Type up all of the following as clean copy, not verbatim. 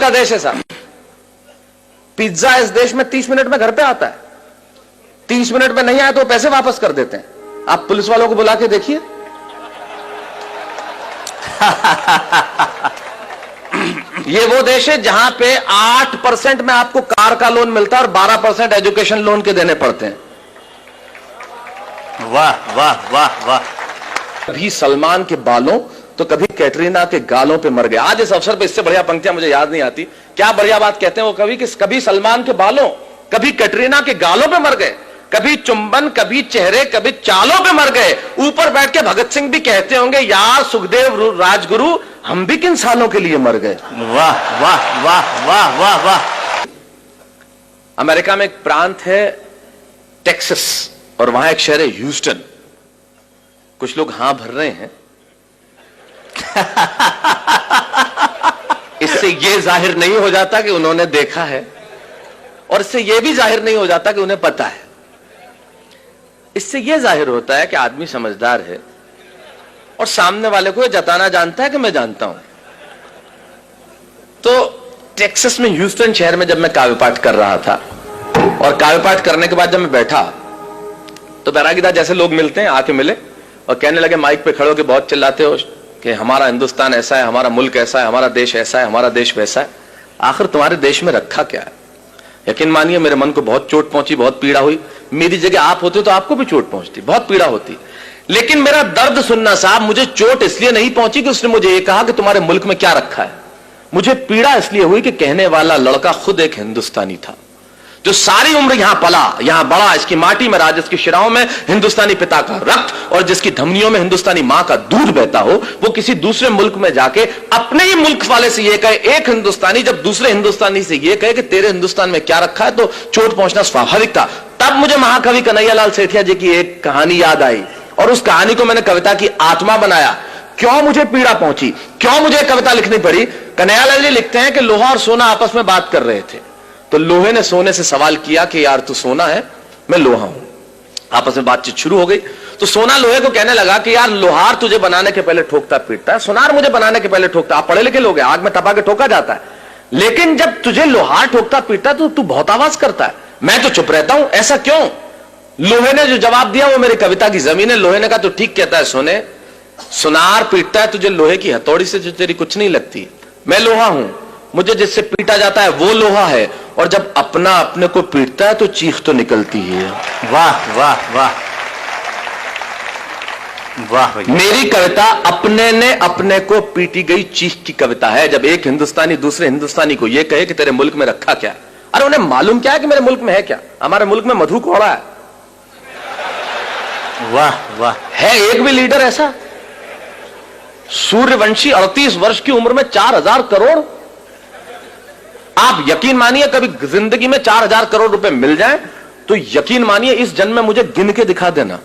का देश है साहब। पिज्जा इस देश में 30 मिनट में घर पे आता है। 30 मिनट में नहीं आया तो पैसे वापस कर देते हैं। आप पुलिस वालों को बुला के देखिए। ये वो देश है जहां पे 8% में आपको कार का लोन मिलता है और 12% एजुकेशन लोन के देने पड़ते हैं। वाह वाह वाह वाह। कभी सलमान के बालों तो कभी कैटरीना के गालों पे मर गए। आज इस अवसर पे इससे बढ़िया पंक्तियां मुझे याद नहीं आती। क्या बढ़िया बात कहते हैं वो कवि कि कभी सलमान के बालों कभी कैटरीना के गालों पे मर गए, कभी चुंबन कभी चेहरे कभी चालों पे मर गए। ऊपर बैठ के भगत सिंह भी कहते होंगे यार सुखदेव राजगुरु हम भी किन सालों के लिए मर गए। वाह वाह वाह वाह वाह वाह। अमेरिका में एक प्रांत है टेक्सास और वहां एक शहर है ह्यूस्टन। कुछ लोग हां भर रहे हैं। इससे यह जाहिर नहीं हो जाता कि उन्होंने देखा है और इससे यह भी जाहिर नहीं हो जाता कि उन्हें पता है। इससे यह जाहिर होता है कि आदमी समझदार है और सामने वाले को यह जताना जानता है कि मैं जानता हूं। तो टेक्सास में ह्यूस्टन शहर में जब मैं काव्य पाठ कर रहा था और काव्य पाठ करने के बाद जब मैं बैठा तो बैरागीदार जैसे लोग मिलते हैं आके मिले और कहने लगे माइक पे खड़े होकर बहुत चिल्लाते हो कि हमारा हिंदुस्तान ऐसा है, हमारा मुल्क ऐसा है, हमारा देश ऐसा है, हमारा देश वैसा है। आखिर तुम्हारे देश में रखा क्या है? यकीन मानिए मेरे मन को बहुत चोट पहुंची, बहुत पीड़ा हुई। मेरी जगह आप होते तो आपको भी चोट पहुंचती, बहुत पीड़ा होती। लेकिन मेरा दर्द सुनना साहब, मुझे चोट इसलिए नहीं पहुंची कि उसने मुझे ये कहा कि तुम्हारे मुल्क में क्या रखा है। मुझे पीड़ा इसलिए हुई कि कहने वाला लड़का खुद एक हिंदुस्तानी था जो सारी उम्र यहां पला, यहां बड़ा, इसकी माटी में रहा, जिसकी शिराओं में हिंदुस्तानी पिता का रक्त और जिसकी धमनियों में हिंदुस्तानी मां का दूध बहता हो। वो किसी दूसरे मुल्क में जाके अपने ही मुल्क वाले से ये कहे, एक हिंदुस्तानी जब दूसरे हिंदुस्तानी से ये कहे कि तेरे हिंदुस्तान में क्या रखा है, तो चोट पहुंचना स्वाभाविक था। तब मुझे महाकवि कन्हैयालाल सेठिया जी की एक कहानी याद आई और उस कहानी को मैंने कविता की आत्मा बनाया। क्यों मुझे पीड़ा पहुंची, क्यों मुझे कविता लिखनी पड़ी? कन्हैयालाल जी लिखते हैं कि लोहा और सोना आपस में बात कर रहे थे तो लोहे ने सोने से सवाल किया कि यार तू सोना है, मैं लोहा हूं। आपस में बातचीत शुरू हो गई तो सोना लोहे को कहने लगा कि यार लोहार तुझे बनाने के पहले ठोकता पीटता है, सोनार मुझे बनाने के पहले ठोकता। आप पढ़े लिखे लोग हैं, आग में तपा के ठोका जाता है, लेकिन जब तुझे लोहार ठोकता पीटता है तो तू बहुत आवाज करता है, मैं तो चुप रहता हूं, ऐसा क्यों? लोहे ने जो जवाब दिया वो मेरी कविता की जमीन है। लोहे ने कहा तो ठीक कहता है सोने, सुनार पीटता है तुझे लोहे की हथौड़ी से जो तेरी कुछ नहीं लगती। मैं लोहा हूं, मुझे जिससे पीटा जाता है वो लोहा है, और जब अपना अपने को पीटता है तो चीख तो निकलती है। वाह वाह वाह वाह। मेरी कविता अपने ने अपने को पीटी गई चीख की कविता है। जब एक हिंदुस्तानी दूसरे हिंदुस्तानी को यह कहे कि तेरे मुल्क में रखा क्या, अरे उन्हें मालूम क्या है कि मेरे मुल्क में है क्या? हमारे मुल्क में मधु कोड़ा है। वाह वाह। है एक भी लीडर ऐसा? सूर्यवंशी 38 वर्ष की उम्र में 4000 करोड़। आप यकीन मानिए कभी जिंदगी में 4000 करोड़ रुपए मिल जाएं तो यकीन मानिए इस जन्म में मुझे गिन के दिखा देना,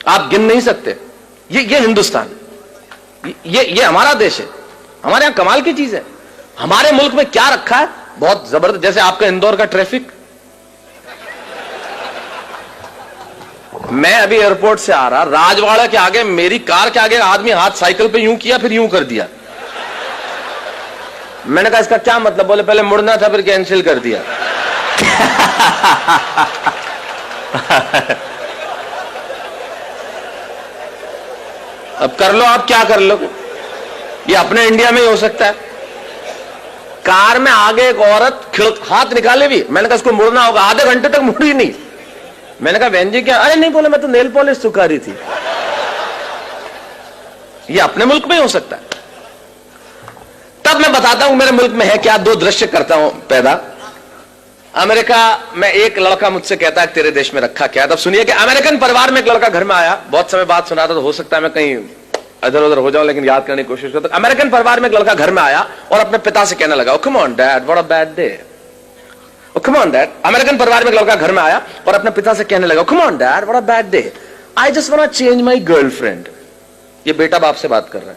आप गिन नहीं सकते। ये हिंदुस्तान, ये हमारा देश है, हमारे यहां कमाल की चीज है। हमारे मुल्क में क्या रखा है बहुत जबरदस्त। जैसे आपका इंदौर का ट्रैफिक, मैं अभी एयरपोर्ट से आ रहा, राजवाड़ा के आगे मेरी कार के आगे आदमी हाथ साइकिल पे यूं किया फिर यूं कर दिया। मैंने कहा इसका क्या मतलब? बोले पहले मुड़ना था फिर कैंसिल कर दिया। अब कर लो, आप क्या कर लो, ये अपने इंडिया में ही हो सकता है। कार में आगे एक औरत हाथ निकाले भी, मैंने कहा इसको मुड़ना होगा, आधे घंटे तक मुड़ी नहीं। मैंने कहा बहन जी क्या? अरे नहीं, बोले मैं तो नेल पॉलिश सुखा रही थी। ये अपने मुल्क में ही हो सकता है। तब मैं बताता हूं मेरे मुल्क में है क्या। दो दृश्य करता हूं पैदा। अमेरिका में एक लड़का मुझसे कहता है तेरे देश में रखा क्या? तब सुनिए कि अमेरिकन परिवार में एक लड़का घर में आया। बहुत समय बाद सुना था तो हो सकता है मैं कहीं इधर उधर हो जाऊं, लेकिन याद करने की कोशिश करता। अमेरिकन परिवार में एक लड़का घर में आया और अपने पिता से कहने लगा, come on dad, what a bad day. Come on dad. American परिवार में एक लड़का घर में आया और अपने पिता से कहने लगा, come on dad, what a bad day, I just want to change my girlfriend. ये बेटा बाप से बात कर रहा है।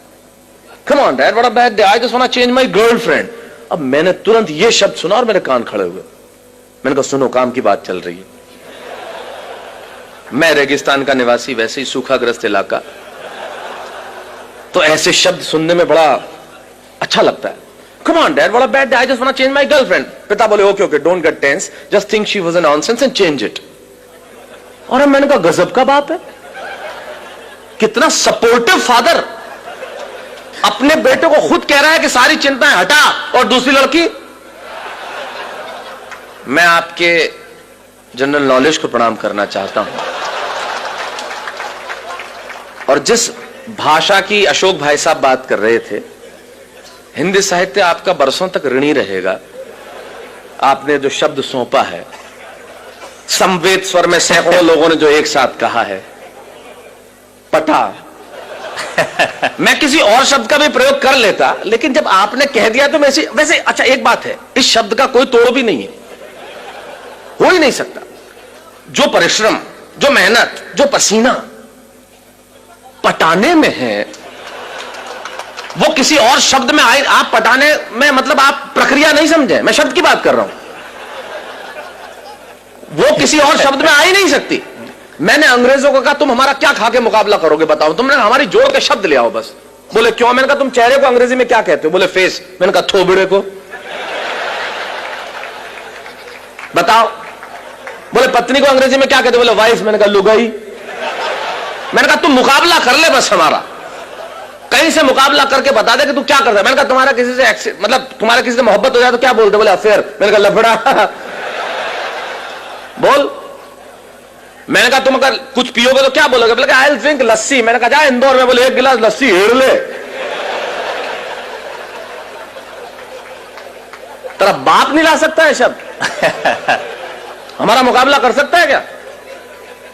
Come on dad, what a bad day, I just want to change my girlfriend। अब मैंने तुरंत ये शब्द सुना और मेरे कान खड़े हुए। मैंने कहा सुनो, काम की बात चल रही है। मैं रेगिस्तान का निवासी, वैसे ही सूखाग्रस्त इलाका, तो ऐसे शब्द सुनने में बड़ा अच्छा लगता है। Come on, Dad, what a bad day. I just want to change my girlfriend. पिता बोले, okay, okay, don't get tense. Just think she was a nonsense and change it. और अब मैंने कहा, गजब का बाप है, कितना सपोर्टिव फादर, अपने बेटे को खुद कह रहा है कि सारी चिंताएं हटा, और दूसरी लड़की। मैं आपके जनरल नॉलेज को प्रणाम करना चाहता हूं, और जिस भाषा की अशोक भाई साहब बात कर रहे थे, हिंदी साहित्य आपका बरसों तक ऋणी रहेगा। आपने जो शब्द सौंपा है, समवेत स्वर में सैकड़ों लोगों ने जो एक साथ कहा है, पटा। मैं किसी और शब्द का भी प्रयोग कर लेता, लेकिन जब आपने कह दिया तो वैसे अच्छा, एक बात है, इस शब्द का कोई तोड़ भी नहीं है, हो ही नहीं सकता। जो परिश्रम, जो मेहनत, जो पसीना पटाने में है, वो किसी और शब्द में आए। आप पटाने में मतलब आप प्रक्रिया नहीं समझे, मैं शब्द की बात कर रहा हूं, वो किसी और शब्द में आ ही नहीं सकती। मैंने अंग्रेजों को कहा, तुम हमारा क्या खा के मुकाबला करोगे बताओ, तुमने हमारी जोड़ के शब्द ले आओ बस। बोले क्यों? मैंने कहा, तुम चेहरे को अंग्रेजी में क्या कहते हो? बोले फेस। मैंने कहा, थोबड़े को बताओ। बोले पत्नी को अंग्रेजी में क्या कहते हो? बोले वाइफ। मैंने कहा, लुगाई। मैंने कहा, तुम मुकाबला कर ले बस हमारा, कहीं से मुकाबला करके बता दे कि तू क्या करता है। मैंने कहा, तुम्हारा किसी से मतलब तुम्हारा किसी से मोहब्बत हो जाए तो क्या बोलते? बोले अफेयर। मैंने कहा, लफड़ा। बोल। मैंने कहा, तुम अगर कुछ पियोगे तो क्या बोलोगे? बोले आई विल ड्रिंक लस्सी। मैंने कहा, जा इंदौर में, बोले एक गिलास लस्सी हेर ले। तेरा बाप नहीं ला सकता है शब्द। हमारा मुकाबला कर सकता है क्या?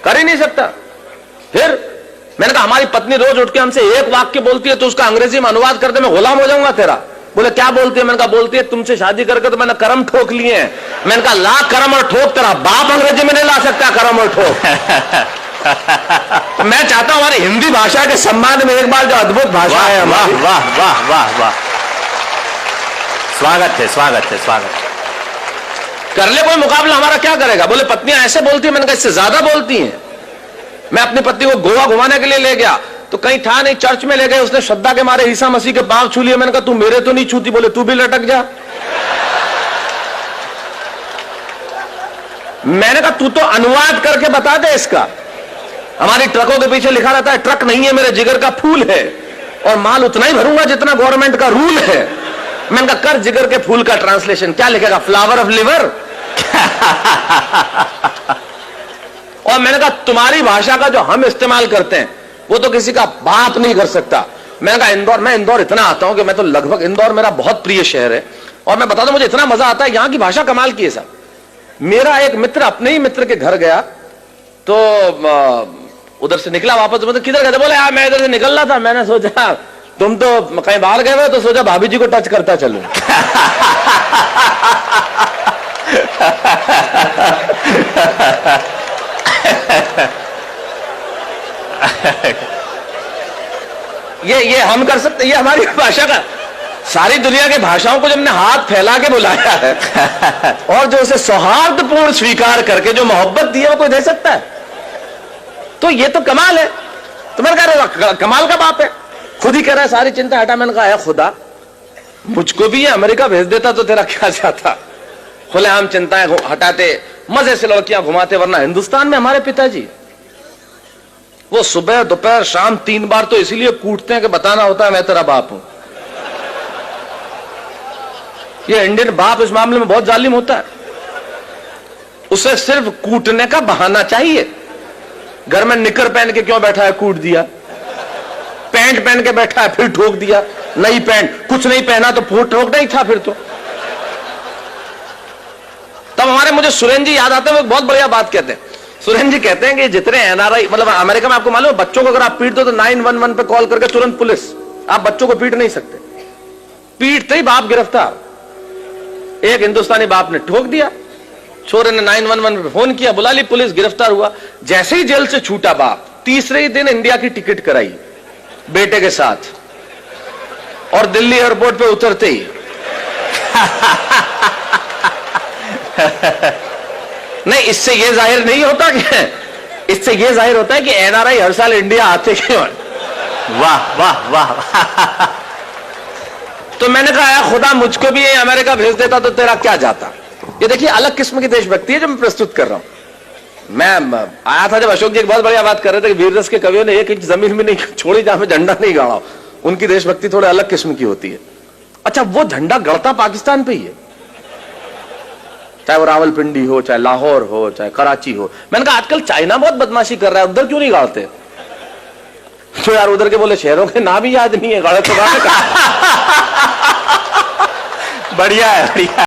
कर ही नहीं सकता। फिर मैंने कहा, हमारी पत्नी रोज उठ के हमसे एक वाक्य बोलती है तो उसका अंग्रेजी में अनुवाद कर दे, मैं गुलाम हो जाऊंगा तेरा। बोले क्या बोलती है? मैंने कहा, बोलती है तुमसे शादी करके तो मैंने करम ठोक लिए हैं। मैंने कहा, ला करम और ठोक, तेरा बाप अंग्रेजी में नहीं ला सकता करम और ठोक। मैं चाहता हूं हमारी हिंदी भाषा के सम्मान में एक बार जो अद्भुत भाषा है हमारी। वाह वाह वाह वाह, स्वागत है, स्वागत है, स्वागत। कर ले कोई मुकाबला, हमारा क्या करेगा? बोले पत्नियां ऐसे बोलती है। मैंने कहा, इससे ज्यादा बोलती हैं। मैं अपनी पत्नी को गोवा घुमाने के लिए ले गया तो कहीं था नहीं, चर्च में ले गए, उसने श्रद्धा के मारे ईसा मसीह के पांव छू लिए। मैंने कहा, तू मेरे तो नहीं छूती। बोले तू भी लटक जा। मैंने कहा, तू तो अनुवाद करके बता दे इसका। हमारी ट्रकों के पीछे लिखा रहता है, ट्रक नहीं है मेरे जिगर का फूल है, और माल उतना ही भरूंगा जितना गवर्नमेंट का रूल है। मैंने कहा, कर जिगर के फूल का ट्रांसलेशन, क्या लिखेगा? Flower of liver. और मैंने कहा, तुम्हारी भाषा का जो हम इस्तेमाल करते हैं वो तो किसी का बाप नहीं कर सकता। मैंने कहा, इंदौर, मैं इंदौर इतना आता हूं कि मैं तो लगभग, इंदौर मेरा बहुत प्रिय शहर है, और मैं बता दूं मुझे इतना मजा आता है, यहां की भाषा कमाल की है साहब। मेरा एक मित्र अपने ही मित्र के घर गया तो उधर से निकला वापस, मतलब किधर गए? बोले यार मैं इधर से निकल रहा था, मैंने सोचा तुम तो कहीं बाहर गए हुए, तो सोचा भाभी जी को टच करता चलूं। ये हम कर सकते, ये हमारी भाषा का, सारी दुनिया के भाषाओं को जब हमने हाथ फैला के बुलाया है और जो उसे सौहार्दपूर्ण स्वीकार करके जो मोहब्बत दी है वो कोई दे सकता है? तो ये तो कमाल है। तो मैंने कहा, कमाल का बाप है, खुद ही कह रहा है सारी चिंता हटा। मैंने कहा, खुदा मुझको भी ये अमेरिका भेज देता तो तेरा क्या जाता? खुलेआम चिंताएं हटाते, मजे से लड़कियां घुमाते, वरना हिंदुस्तान में हमारे पिताजी वो सुबह दोपहर शाम 3 बार तो इसीलिए कूटते हैं कि बताना होता है मैं तेरा बाप हूं। ये इंडियन बाप इस मामले में बहुत जालिम होता है, उसे सिर्फ कूटने का बहाना चाहिए। घर में निकर पहन के क्यों बैठा है? कूट दिया। पैंट पहन के बैठा है, फिर ठोक दिया। नई पैंट, कुछ नहीं पहना तो ठोक नहीं था फिर तो। तब हमारे मुझे सुरेंद्र जी याद आते हैं, वो बहुत बढ़िया बात कहते हैं। सुरेंद्र जी कहते हैं कि जितने एनआरआई, मतलब अमेरिका में आपको मालूम है, बच्चों को अगर आप पीट दो तो 911 पे कॉल करके तुरंत पुलिस, आप बच्चों को पीट नहीं सकते। पीटते ही बाप गिरफ्तार। एक हिंदुस्तानी बाप ने ठोक दिया, छोरे ने 911 पे फोन किया, बुला ली पुलिस, गिरफ्तार हुआ। जैसे ही जेल से छूटा बाप, तीसरे ही दिन इंडिया की टिकट कराई बेटे के साथ, और दिल्ली एयरपोर्ट पे उतरते ही नहीं, इससे यह जाहिर नहीं होता कि, इससे यह जाहिर होता है कि एनआरआई हर साल इंडिया आते क्यों। वाह वाह वाह। तो मैंने कहा यार खुदा मुझको भी अमेरिका भेज देता तो तेरा क्या जाता। ये देखिए अलग किस्म की देशभक्ति है जो मैं प्रस्तुत कर रहा हूं। मैं आया था जब अशोक जी एक बहुत बढ़िया बात कर रहे थे कि वीर रस के कवियों ने एक इंच जमीन में नहीं छोड़ी जहां में झंडा नहीं गाड़ा। उनकी देशभक्ति थोड़े अलग किस्म की होती है। अच्छा वो झंडा गड़ता पाकिस्तान पे ही है, चाहे वो रावलपिंडी हो, चाहे लाहौर हो, चाहे कराची हो। मैंने कहा आजकल चाइना बहुत बदमाशी कर रहा है, उधर क्यों नहीं गाड़ते? तो यार उधर के बोले शहरों के नाम ही याद नहीं है, गाड़े तो गाड़े। बढ़िया है, बढ़िया।